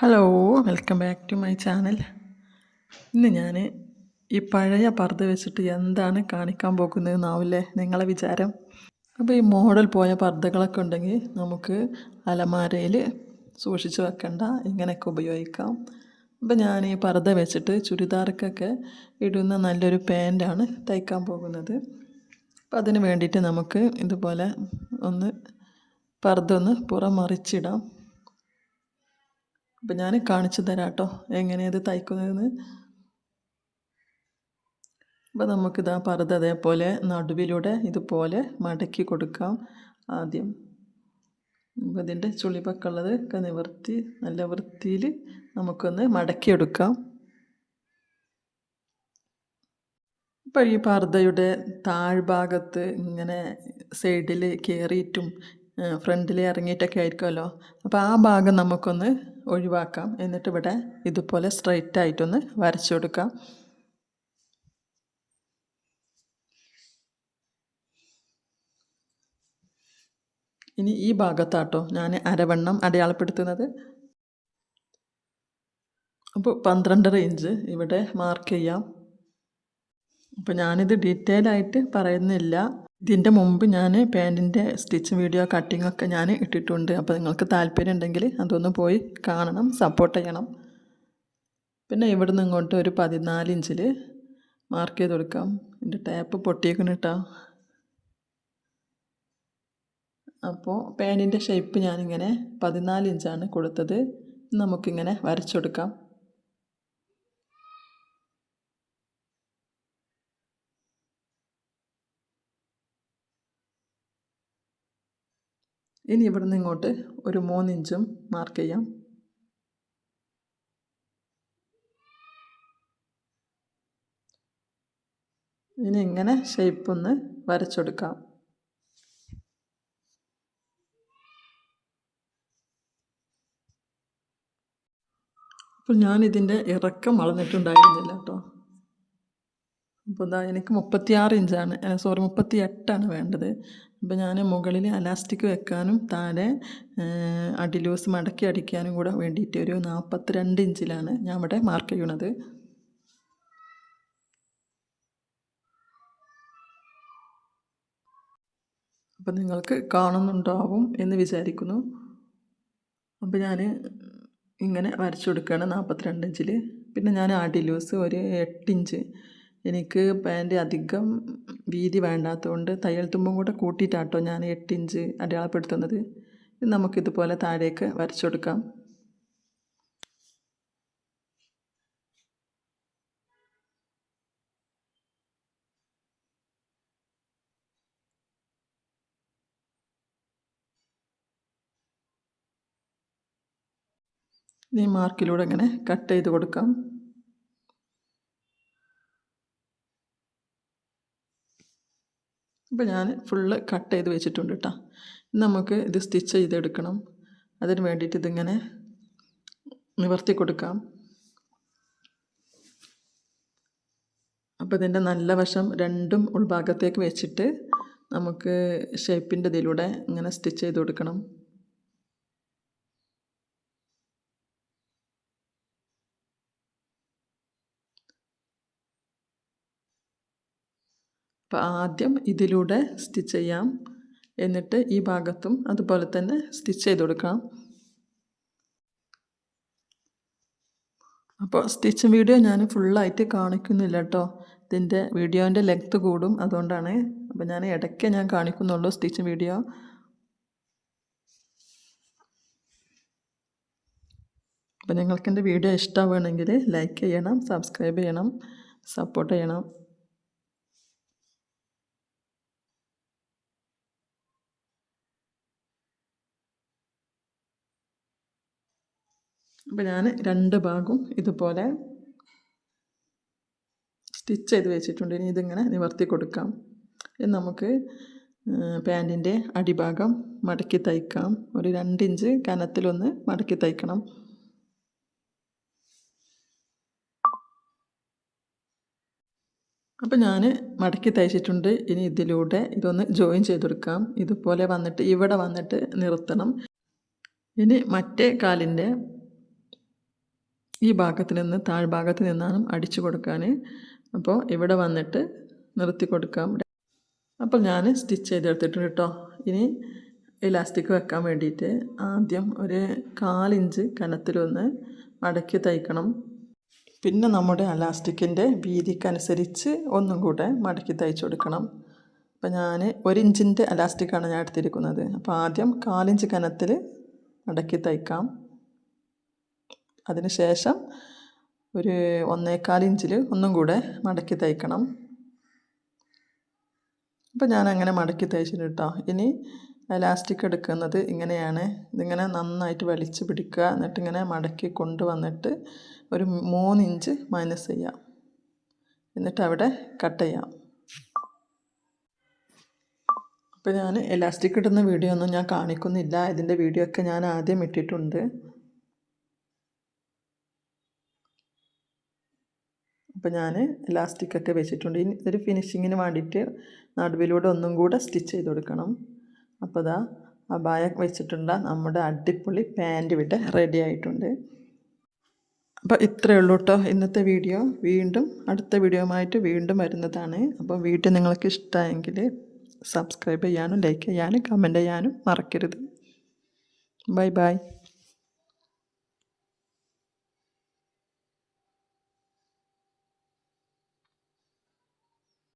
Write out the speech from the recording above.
Hello, welcome back to my channel. ഇന്ന് ഞാൻ ഈ പഴയ പർദ്ദ വെച്ചിട്ട് എന്താണ് കാണിക്കാൻ പോകുന്നതെന്നാവില്ലേ നിങ്ങളെ വിചാരം. അപ്പോൾ ഈ മോഡൽ പോയ പർദ്ദകളൊക്കെ ഉണ്ടെങ്കിൽ നമുക്ക് അലമാരയിൽ സൂക്ഷിച്ച് വെക്കണ്ട, ഇങ്ങനെയൊക്കെ ഉപയോഗിക്കാം. അപ്പോൾ ഞാൻ ഈ പർദ്ദ വെച്ചിട്ട് ചുരിദാർക്കൊക്കെ ഇടുന്ന നല്ലൊരു പാൻറ്റാണ് തയ്ക്കാൻ പോകുന്നത്. അപ്പോൾ അതിന് വേണ്ടിയിട്ട് നമുക്ക് ഇതുപോലെ പർദ്ദ ഒന്ന് പുറമറിച്ചിടാം. അപ്പം ഞാൻ കാണിച്ചു തരാം കേട്ടോ എങ്ങനെയത് തയ്ക്കുന്നതെന്ന്. അപ്പോൾ നമുക്കിതാ പർദ്ദ അതേപോലെ നടുവിലൂടെ ഇതുപോലെ മടക്കി കൊടുക്കാം ആദ്യം. അപ്പോൾ ഇതിൻ്റെ ചുളിവൊക്കെ ഉള്ളത് ഒക്കെ നിവർത്തി നല്ല വൃത്തിയിൽ നമുക്കൊന്ന് മടക്കിയെടുക്കാം. ഇപ്പോൾ ഈ പർദ്ദയുടെ താഴ്ഭാഗത്ത് ഇങ്ങനെ സൈഡിൽ കയറിയിട്ടും ഫ്രണ്ടിൽ ഇറങ്ങിയിട്ടൊക്കെ ആയിരിക്കുമല്ലോ. അപ്പോൾ ആ ഭാഗം നമുക്കൊന്ന് ഒഴിവാക്കാം. എന്നിട്ട് ഇവിടെ ഇതുപോലെ സ്ട്രൈറ്റ് ആയിട്ടൊന്ന് വരച്ചു കൊടുക്കാം. ഇനി ഈ ഭാഗത്താട്ടോ ഞാൻ അരവണ്ണം അടയാളപ്പെടുത്തുന്നത്. അപ്പോൾ 12.5 ഇഞ്ച് ഇവിടെ മാർക്ക് ചെയ്യാം. അപ്പോൾ ഞാനിത് ഡീറ്റെയിൽ ആയിട്ട് പറയുന്നില്ല. ഇതിൻ്റെ മുമ്പ് ഞാൻ പാൻറ്റിൻ്റെ സ്റ്റിച്ച് വീഡിയോ കട്ടിങ്ങൊക്കെ ഞാൻ ഇട്ടിട്ടുണ്ട്. അപ്പോൾ നിങ്ങൾക്ക് താല്പര്യം ഉണ്ടെങ്കിൽ അതൊന്ന് പോയി കാണണം, സപ്പോർട്ട് ചെയ്യണം. പിന്നെ ഇവിടെ നിന്ന് ഇങ്ങോട്ട് ഒരു 14 ഇഞ്ചിൽ മാർക്ക് ചെയ്ത് കൊടുക്കാം. എൻ്റെ ടാപ്പ് പൊട്ടിയേക്കണം കേട്ടോ. അപ്പോൾ പാൻറ്റിൻ്റെ ഷേപ്പ് ഞാനിങ്ങനെ 14 ഇഞ്ചാണ് കൊടുത്തത്. നമുക്കിങ്ങനെ വരച്ചെടുക്കാം. ഇനി ഇവിടെ നിന്ന് ഇങ്ങോട്ട് ഒരു 3 ഇഞ്ചും മാർക്ക് ചെയ്യാം. ഇനി ഇങ്ങനെ ഷേപ്പ് ഒന്ന് വരച്ചെടുക്കാം. അപ്പോൾ ഞാനിതിൻ്റെ ഇറക്കം അളന്നിട്ടുണ്ടായിരുന്നില്ല കേട്ടോ. അപ്പോൾ ഇതാ എനിക്ക് 36 ഇഞ്ചാണ് 38ആണ് വേണ്ടത്. അപ്പോൾ ഞാൻ മുകളിൽ അലാസ്റ്റിക് വെക്കാനും താഴെ അടിലൂസ് മടക്കി അടിക്കാനും കൂടെ വേണ്ടിയിട്ട് ഒരു 42 ഇഞ്ചിലാണ് ഞാൻ ഇവിടെ മാർക്ക് ചെയ്യണത്. അപ്പോൾ നിങ്ങൾക്ക് കാണുന്നുണ്ടാവും എന്ന് വിചാരിക്കുന്നു. അപ്പോൾ ഞാൻ ഇങ്ങനെ വരച്ചു കൊടുക്കുകയാണ് 42 ഇഞ്ചിൽ. പിന്നെ ഞാൻ അടിലൂസ് ഒരു 8 ഇഞ്ച്. എനിക്ക് പാൻറ്റ് അധികം വീതി വേണ്ടാത്തതുകൊണ്ട് തയ്യൽ തുമ്പും കൂടെ കൂട്ടിയിട്ടാട്ടോ ഞാൻ 8 ഇഞ്ച് അടയാളപ്പെടുത്തുന്നത്. നമുക്കിതുപോലെ താഴേക്ക് വരച്ചു കൊടുക്കാം. ഈ മാർക്കിലൂടെ ഇങ്ങനെ കട്ട് ചെയ്ത് കൊടുക്കാം. ഇപ്പോൾ ഞാൻ ഫുള്ള് കട്ട് ചെയ്ത് വെച്ചിട്ടുണ്ട് കേട്ടോ. നമുക്ക് ഇത് സ്റ്റിച്ച് ചെയ്തെടുക്കണം. അതിന് വേണ്ടിയിട്ട് ഇതിങ്ങനെ നിവർത്തി കൊടുക്കാം. അപ്പോൾ ഇതിൻ്റെ നല്ല വശം രണ്ടും ഉൾഭാഗത്തേക്ക് വെച്ചിട്ട് നമുക്ക് ഷേപ്പിൻ്റെ ഇതിലൂടെ ഇങ്ങനെ സ്റ്റിച്ച് ചെയ്ത് കൊടുക്കണം. അപ്പോൾ ആദ്യം ഇതിലൂടെ സ്റ്റിച്ച് ചെയ്യാം. എന്നിട്ട് ഈ ഭാഗത്തും അതുപോലെ തന്നെ സ്റ്റിച്ച് ചെയ്ത് കൊടുക്കാം. അപ്പോൾ സ്റ്റിച്ച് വീഡിയോ ഞാൻ ഫുള്ളായിട്ട് കാണിക്കുന്നില്ല കേട്ടോ. ഇതിൻ്റെ വീഡിയോൻ്റെ ലെങ്ത്ത് കൂടും, അതുകൊണ്ടാണ്. അപ്പോൾ ഞാൻ ഇടയ്ക്ക് ഞാൻ കാണിക്കുന്നുള്ളൂ സ്റ്റിച്ച് വീഡിയോ. അപ്പോൾ നിങ്ങൾക്ക് എൻ്റെ വീഡിയോ ഇഷ്ടമാവുകയാണെങ്കിൽ ലൈക്ക് ചെയ്യണം, സബ്സ്ക്രൈബ് ചെയ്യണം, സപ്പോർട്ട് ചെയ്യണം. അപ്പോൾ ഞാൻ രണ്ട് ഭാഗവും ഇതുപോലെ സ്റ്റിച്ച് ചെയ്ത് വെച്ചിട്ടുണ്ട്. ഇനി ഇതിങ്ങനെ നിവർത്തി കൊടുക്കാം. നമുക്ക് പാൻറ്റിൻ്റെ അടിഭാഗം മടക്കി തയ്ക്കാം. ഒരു 2 ഇഞ്ച് കനത്തിലൊന്ന് മടക്കി തയ്ക്കണം. അപ്പോൾ ഞാൻ മടക്കി തയ്ച്ചിട്ടുണ്ട്. ഇനി ഇതിലൂടെ ഇതൊന്ന് ജോയിൻ ചെയ്തെടുക്കാം. ഇതുപോലെ വന്നിട്ട് ഇവിടെ വന്നിട്ട് നിർത്തണം. ഇനി മറ്റേ കാലിൻ്റെ ഈ ഭാഗത്ത് നിന്ന് താഴ്ഭാഗത്ത് നിന്നാണ് അടിച്ചു കൊടുക്കാൻ. അപ്പോൾ ഇവിടെ വന്നിട്ട് നിർത്തി കൊടുക്കാം. അപ്പോൾ ഞാൻ സ്റ്റിച്ച് ചെയ്തെടുത്തിട്ടുണ്ട് കേട്ടോ. ഇനി ഇലാസ്റ്റിക് വെക്കാൻ വേണ്ടിയിട്ട് ആദ്യം ഒരു 1/4 ഇഞ്ച് കനത്തിലൊന്ന് മടക്കി തയ്ക്കണം. പിന്നെ നമ്മുടെ ഇലാസ്റ്റിക്കിൻ്റെ വീതിക്കനുസരിച്ച് ഒന്നും കൂടെ മടക്കി തയ്ച്ചു കൊടുക്കണം. അപ്പോൾ ഞാൻ 1 ഇഞ്ചിൻ്റെ ഇലാസ്റ്റിക്കാണ് ഞാൻ എടുത്തിരിക്കുന്നത്. അപ്പോൾ ആദ്യം 1/4 ഇഞ്ച് കനത്തിൽ മടക്കി തയ്ക്കാം. അതിന് ശേഷം ഒരു 1/4 ഇഞ്ചിൽ ഒന്നും കൂടെ മടക്കി തയ്ക്കണം. അപ്പോൾ ഞാൻ അങ്ങനെ മടക്കി തയ്ച്ചിട്ട് കേട്ടോ. ഇനി ഇലാസ്റ്റിക് എടുക്കുന്നത് ഇങ്ങനെയാണ്. ഇതിങ്ങനെ നന്നായിട്ട് വലിച്ച് പിടിക്കുക. എന്നിട്ട് ഇങ്ങനെ മടക്കി കൊണ്ടുവന്നിട്ട് ഒരു 3 ഇഞ്ച് മൈനസ് ചെയ്യാം. എന്നിട്ട് അവിടെ കട്ട് ചെയ്യാം. അപ്പോൾ ഞാൻ ഇലാസ്റ്റിക് ഇടുന്ന വീഡിയോ ഒന്നും ഞാൻ കാണിക്കുന്നില്ല. ഇതിൻ്റെ വീഡിയോ ഒക്കെ ഞാൻ ആദ്യം ഇട്ടിട്ടുണ്ട്. അപ്പോൾ ഞാൻ ഇലാസ്റ്റിക്കൊക്കെ വെച്ചിട്ടുണ്ട്. ഇനി ഇതൊരു ഫിനിഷിങ്ങിന് വേണ്ടിയിട്ട് നടുവിലൂടെ ഒന്നും കൂടെ സ്റ്റിച്ച് ചെയ്ത് കൊടുക്കണം. അപ്പോൾ ഇതാ അബായ വെച്ചിട്ടുള്ള നമ്മുടെ അടിപൊളി പാൻറ് ഇവിടെ റെഡി ആയിട്ടുണ്ട്. അപ്പോൾ ഇത്രയേ ഉള്ളൂ കേട്ടോ ഇന്നത്തെ വീഡിയോ. വീണ്ടും അടുത്ത വീഡിയോയുമായിട്ട് വീണ്ടും വരുന്നതാണ്. അപ്പോൾ വീഡിയോ നിങ്ങൾക്ക് ഇഷ്ടമായെങ്കിൽ സബ്സ്ക്രൈബ് ചെയ്യാനും ലൈക്ക് ചെയ്യാനും കമൻറ്റ് ചെയ്യാനും മറക്കരുത്. Bye bye.